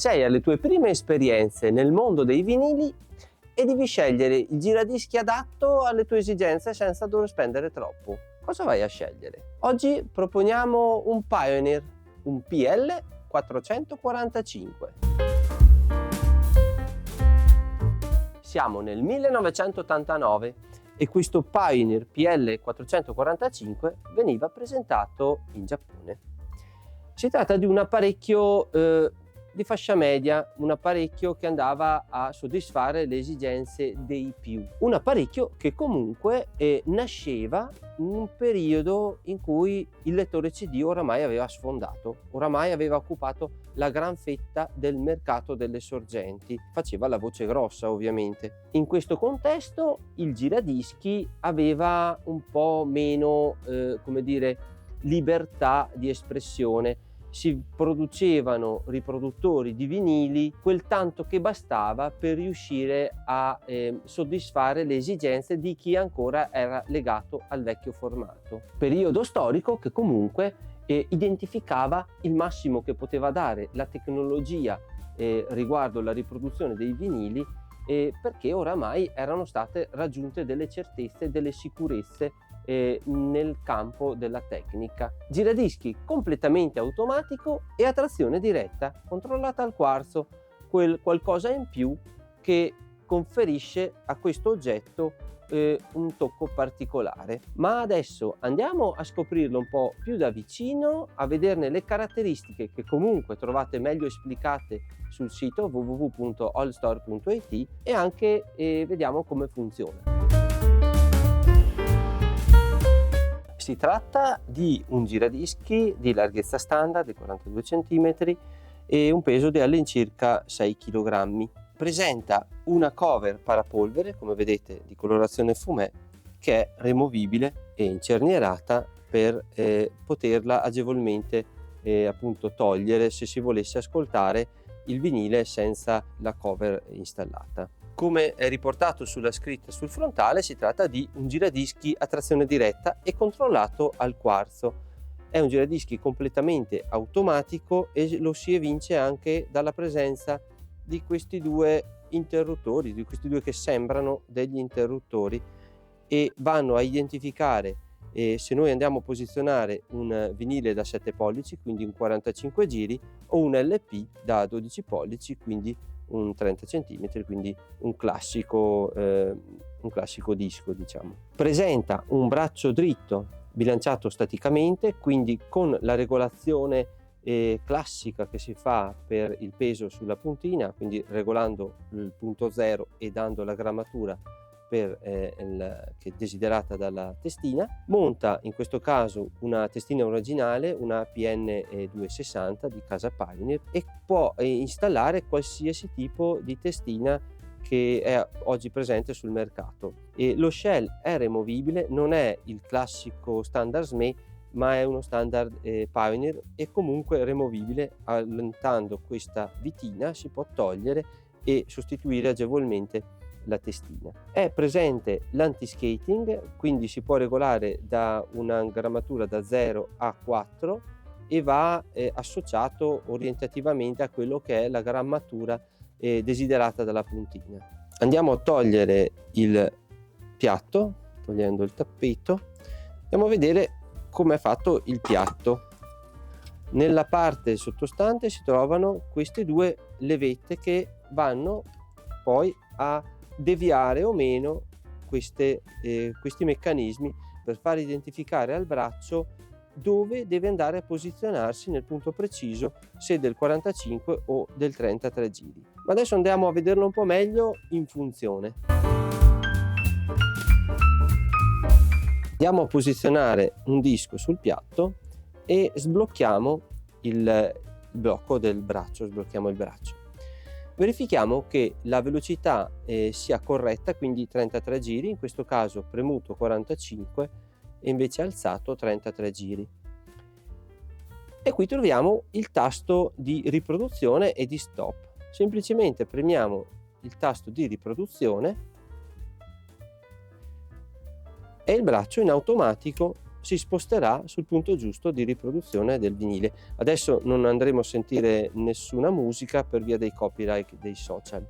Sei alle tue prime esperienze nel mondo dei vinili e devi scegliere il giradischi adatto alle tue esigenze senza dover spendere troppo. Cosa vai a scegliere? Oggi proponiamo un Pioneer, un PL 445. Siamo nel 1989 e questo Pioneer PL 445 veniva presentato in Giappone. Si tratta di un apparecchio di fascia media, un apparecchio che andava a soddisfare le esigenze dei più. Un apparecchio che comunque nasceva in un periodo in cui il lettore CD oramai aveva sfondato, oramai aveva occupato la gran fetta del mercato delle sorgenti, faceva la voce grossa ovviamente. In questo contesto il giradischi aveva un po' meno, libertà di espressione. Si producevano riproduttori di vinili quel tanto che bastava per riuscire a soddisfare le esigenze di chi ancora era legato al vecchio formato. Periodo storico che comunque identificava il massimo che poteva dare la tecnologia riguardo la riproduzione dei vinili, perché oramai erano state raggiunte delle certezze, delle sicurezze nel campo della tecnica. Giradischi completamente automatico e a trazione diretta, controllata al quarzo, quel qualcosa in più che conferisce a questo oggetto un tocco particolare. Ma adesso andiamo a scoprirlo un po' più da vicino, a vederne le caratteristiche che comunque trovate meglio esplicate sul sito www.allstore.it e anche vediamo come funziona. Si tratta di un giradischi di larghezza standard di 42 cm e un peso di all'incirca 6 kg. Presenta una cover parapolvere, come vedete, di colorazione fumé, che è removibile e incernierata per poterla agevolmente appunto togliere se si volesse ascoltare il vinile senza la cover installata. Come è riportato sulla scritta sul frontale, si tratta di un giradischi a trazione diretta e controllato al quarzo. È un giradischi completamente automatico e lo si evince anche dalla presenza di questi due interruttori, di questi due che sembrano degli interruttori e vanno a identificare se noi andiamo a posizionare un vinile da 7 pollici, quindi un 45 giri, o un LP da 12 pollici, quindi un 30 cm, quindi un classico disco, diciamo. Presenta un braccio dritto bilanciato staticamente, quindi con la regolazione classica che si fa per il peso sulla puntina, quindi regolando il punto zero e dando la grammatura che è desiderata dalla testina. Monta in questo caso una testina originale, una PN 260 di casa Pioneer, e può installare qualsiasi tipo di testina che è oggi presente sul mercato. E lo shell è removibile, non è il classico standard SME, ma è uno standard Pioneer e comunque removibile. Allentando questa vitina si può togliere e sostituire agevolmente la testina. È presente l'anti-skating, quindi si può regolare da una grammatura da 0 a 4 e va associato orientativamente a quello che è la grammatura desiderata dalla puntina. Andiamo a togliere il piatto, togliendo il tappeto. Andiamo a vedere come è fatto il piatto. Nella parte sottostante si trovano queste due levette che vanno poi a deviare o meno questi meccanismi per far identificare al braccio dove deve andare a posizionarsi nel punto preciso, se del 45 o del 33 giri. Ma adesso andiamo a vederlo un po' meglio in funzione. Andiamo a posizionare un disco sul piatto e sblocchiamo il blocco del braccio, sblocchiamo il braccio. Verifichiamo che la velocità sia corretta, quindi 33 giri, in questo caso premuto 45 e invece alzato 33 giri. E qui troviamo il tasto di riproduzione e di stop. Semplicemente premiamo il tasto di riproduzione e il braccio in automatico si sposterà sul punto giusto di riproduzione del vinile. Adesso non andremo a sentire nessuna musica per via dei copyright dei social.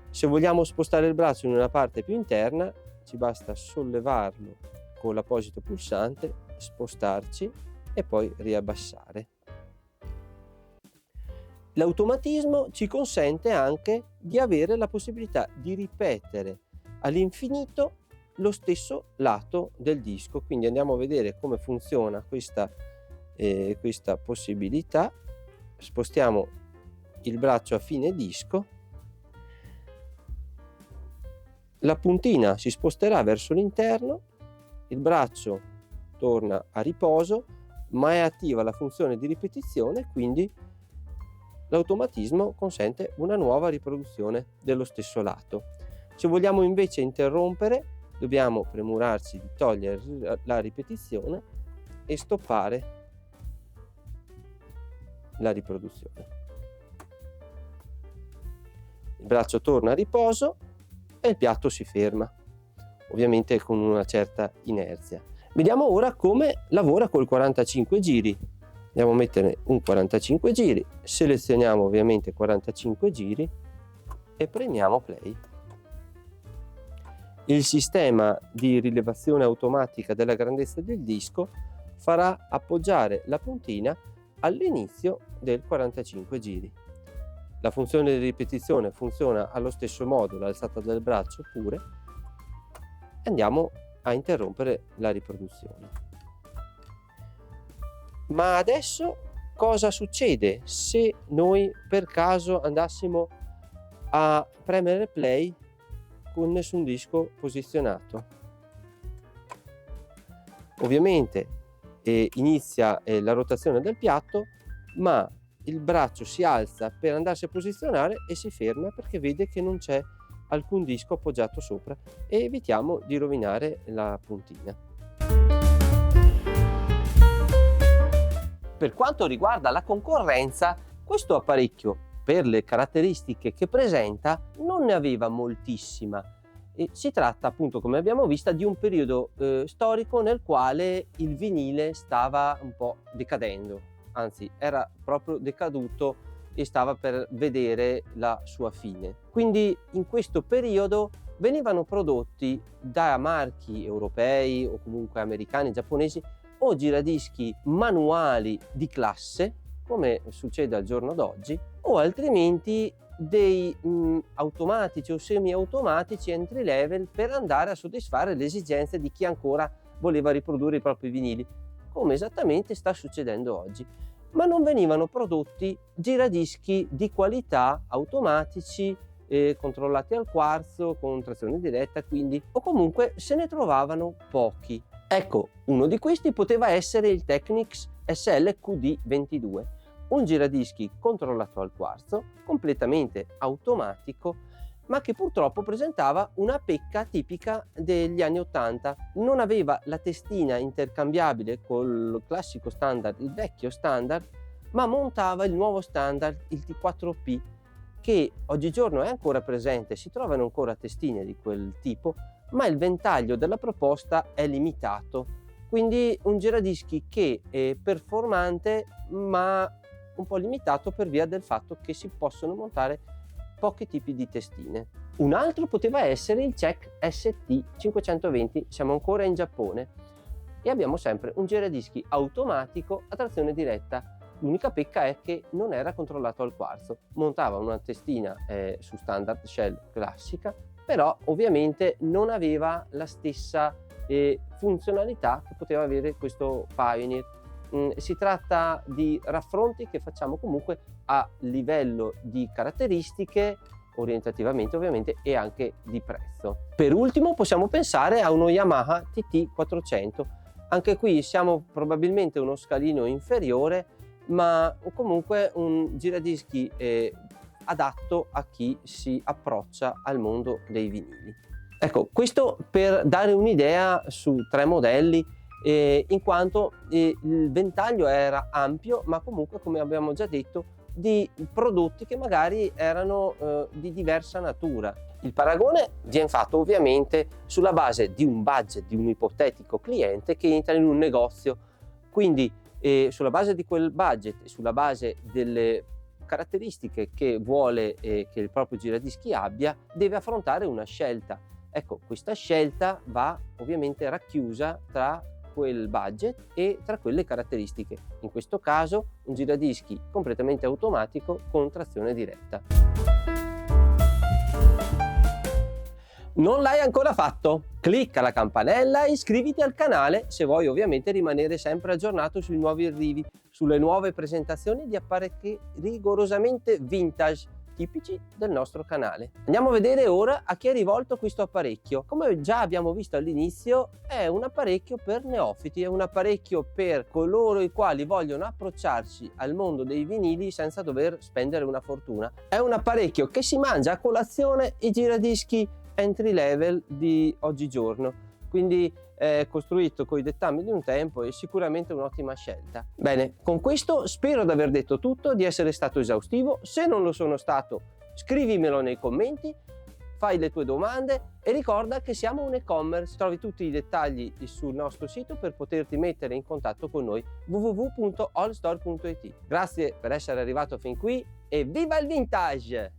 Se vogliamo spostare il braccio in una parte più interna, ci basta sollevarlo con l'apposito pulsante, spostarci e poi riabbassare. L'automatismo ci consente anche di avere la possibilità di ripetere all'infinito lo stesso lato del disco. Quindi andiamo a vedere come funziona questa possibilità. Spostiamo il braccio a fine disco, la puntina si sposterà verso l'interno, il braccio torna a riposo, ma è attiva la funzione di ripetizione, quindi l'automatismo consente una nuova riproduzione dello stesso lato. Se vogliamo invece interrompere, dobbiamo premurarci di togliere la ripetizione e stoppare la riproduzione. Il braccio torna a riposo e il piatto si ferma, ovviamente con una certa inerzia. Vediamo ora come lavora col 45 giri. Andiamo a mettere un 45 giri, selezioniamo ovviamente 45 giri e premiamo play. Il sistema di rilevazione automatica della grandezza del disco farà appoggiare la puntina all'inizio del 45 giri. La funzione di ripetizione funziona allo stesso modo, l'alzata del braccio pure. Andiamo a interrompere la riproduzione. Ma adesso cosa succede se noi per caso andassimo a premere play con nessun disco posizionato? Ovviamente inizia la rotazione del piatto, ma il braccio si alza per andarsi a posizionare e si ferma perché vede che non c'è alcun disco appoggiato sopra, e evitiamo di rovinare la puntina. Per quanto riguarda la concorrenza, questo apparecchio, per le caratteristiche che presenta, non ne aveva moltissima. E si tratta, appunto, come abbiamo visto, di un periodo storico nel quale il vinile stava un po' decadendo, anzi era proprio decaduto e stava per vedere la sua fine. Quindi in questo periodo venivano prodotti da marchi europei o comunque americani, giapponesi, o giradischi manuali di classe, come succede al giorno d'oggi, o altrimenti dei automatici o semi-automatici entry level per andare a soddisfare le esigenze di chi ancora voleva riprodurre i propri vinili, come esattamente sta succedendo oggi. Ma non venivano prodotti giradischi di qualità automatici, controllati al quarzo, con trazione diretta, quindi, o comunque se ne trovavano pochi. Ecco, uno di questi poteva essere il Technics SL-QD22, un giradischi controllato al quarzo, completamente automatico, ma che purtroppo presentava una pecca tipica degli anni 80. Non aveva la testina intercambiabile col classico standard, il vecchio standard, ma montava il nuovo standard, il T4P, che oggigiorno è ancora presente, si trovano ancora testine di quel tipo, ma il ventaglio della proposta è limitato. Quindi un giradischi che è performante, ma un po' limitato per via del fatto che si possono montare pochi tipi di testine. Un altro poteva essere il CEC ST520, siamo ancora in Giappone e abbiamo sempre un giradischi automatico a trazione diretta. L'unica pecca è che non era controllato al quarzo, montava una testina su standard shell classica, però ovviamente non aveva la stessa funzionalità che poteva avere questo Pioneer. Si tratta di raffronti che facciamo comunque a livello di caratteristiche, orientativamente ovviamente, e anche di prezzo. Per ultimo possiamo pensare a uno Yamaha TT400. Anche qui siamo probabilmente uno scalino inferiore, ma comunque un giradischi adatto a chi si approccia al mondo dei vinili. Ecco, questo per dare un'idea su tre modelli, in quanto il ventaglio era ampio, ma comunque, come abbiamo già detto, di prodotti che magari erano di diversa natura. Il paragone viene fatto ovviamente sulla base di un budget di un ipotetico cliente che entra in un negozio, quindi sulla base di quel budget e sulla base delle caratteristiche che vuole che il proprio giradischi abbia, deve affrontare una scelta. Ecco, questa scelta va ovviamente racchiusa tra quel budget e tra quelle caratteristiche. In questo caso un giradischi completamente automatico con trazione diretta. Non l'hai ancora fatto? Clicca la campanella e iscriviti al canale se vuoi ovviamente rimanere sempre aggiornato sui nuovi arrivi, sulle nuove presentazioni di apparecchi rigorosamente vintage, tipici del nostro canale. Andiamo a vedere ora a chi è rivolto questo apparecchio. Come già abbiamo visto all'inizio, è un apparecchio per neofiti, è un apparecchio per coloro i quali vogliono approcciarsi al mondo dei vinili senza dover spendere una fortuna. È un apparecchio che si mangia a colazione i giradischi entry level di oggigiorno, quindi è costruito con i dettami di un tempo e sicuramente un'ottima scelta. Bene, con questo spero di aver detto tutto, di essere stato esaustivo. Se non lo sono stato, scrivimelo nei commenti, fai le tue domande e ricorda che siamo un e-commerce. Trovi tutti i dettagli sul nostro sito per poterti mettere in contatto con noi, www.allstore.it. Grazie per essere arrivato fin qui e viva il vintage!